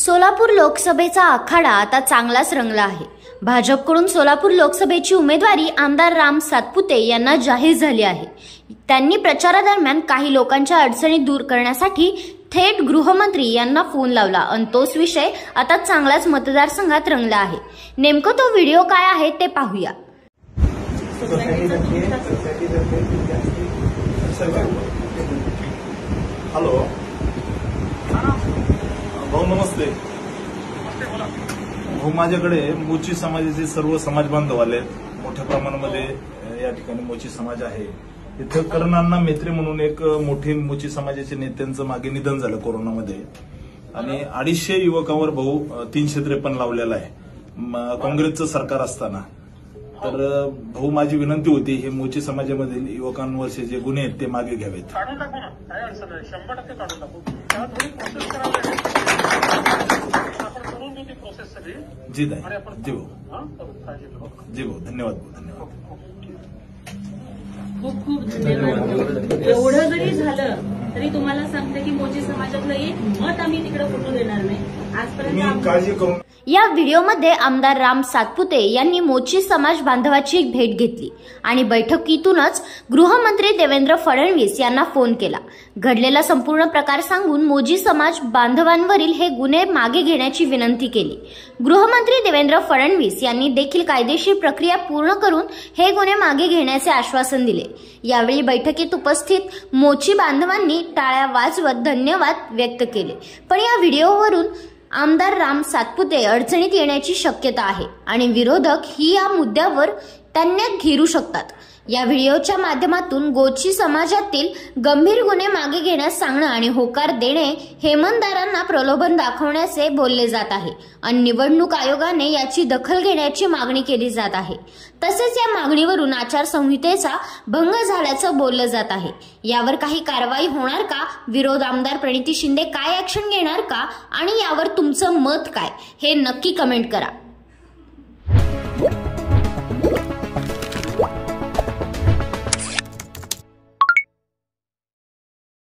सोलापूर लोकसभेचा आखाडा आता चांगलाच रंगला आहे। भाजपकडून सोलापूर लोकसभेची उमेदवारी आमदार राम सातपुते यांना जाहीर झाली आहे। त्यांनी प्रचारादरम्यान काही लोकांच्या अडचणी दूर करण्यासाठी थेट गृहमंत्री यांना फोन लावला आणि तोच विषय आता चांगलाच मतदारसंघात रंगला आहे। नेमकं तो व्हिडिओ काय आहे ते पाहूया। हॅलो भाऊ, नमस्ते भाऊ, माझ्याकडे मोची समाजाचे सर्व समाज बांधव आले। मोठ्या प्रमाणामध्ये या ठिकाणी मोची समाज आहे। इथं कर्णांना मेत्रे म्हणून एक मोठे मोची समाजाचे नेत्यांचं मागे निधन झालं कोरोनामध्ये आणि 250 युवकांवर भाऊ 353 लावलेला आहे काँग्रेसचं सरकार असताना। तर भाऊ, माझी विनंती होती हे मोची समाजामधील युवकांवरचे जे गुन्हे आहेत ते मागे घ्यावेत। काढून टाकू ना, काय अडचण आहे, 100% काढून टाकू। त्याला थोडी प्रोसेस करावी आपण करून देऊ ती प्रोसेस सगळी। जी नाही, जी भाऊ, जी भाऊ, धन्यवाद भाऊ, धन्यवाद। खूप खूप धन्यवाद। एवढं जरी झालं तरी तुम्हाला सांगते की मोची समाजातलं एक मत आम्ही तिकडे फुटू देणार नाही। आजपर्यंत काळजी करून या व्हिडिओमध्ये आमदार राम सातपुते यांनी मोची समाज बांधवाची एक भेट घेतली आणि बैठकीतूनच गृहमंत्री देवेंद्र फडणवीस यांना फोन केला। घडलेला संपूर्ण प्रकार सांगून मोची समाज बांधवांवरील हे गुन्हे मागे घेण्याची विनंती केली। गृहमंत्री देवेंद्र फडणवीस यांनी देखील कायदेशीर प्रक्रिया पूर्ण करून हे गुन्हे मागे घेण्याचे आश्वासन दिले। यावेळी बैठकीत उपस्थित मोची बांधवांनी टाळ्या वाजवत धन्यवाद व्यक्त केले। पण या व्हिडिओवरून आमदार राम सातपुते अडचणीत येण्याची शक्यता आहे आणि विरोधक ही या मुद्द्यावर त्यांना घेरू शकतात। या व्हिडिओच्या माध्यमातून गोची समाजातील गंभीर गुन्हे मागे घेण्यास सांगणं आणि होकार देणे हेमंतदारांना प्रलोभन दाखवण्याचे बोलले जात आहे आणि निवडणूक आयोगाने याची दखल घेण्याची मागणी केली जात आहे। तसेच या मागणीवरून आचारसंहितेचा भंग झाल्याचं बोललं जात आहे। यावर काही कारवाई होणार का? विरोध आमदार प्रणिती शिंदे काय ऍक्शन घेणार का? आणि यावर तुमचं मत काय हे नक्की कमेंट करा।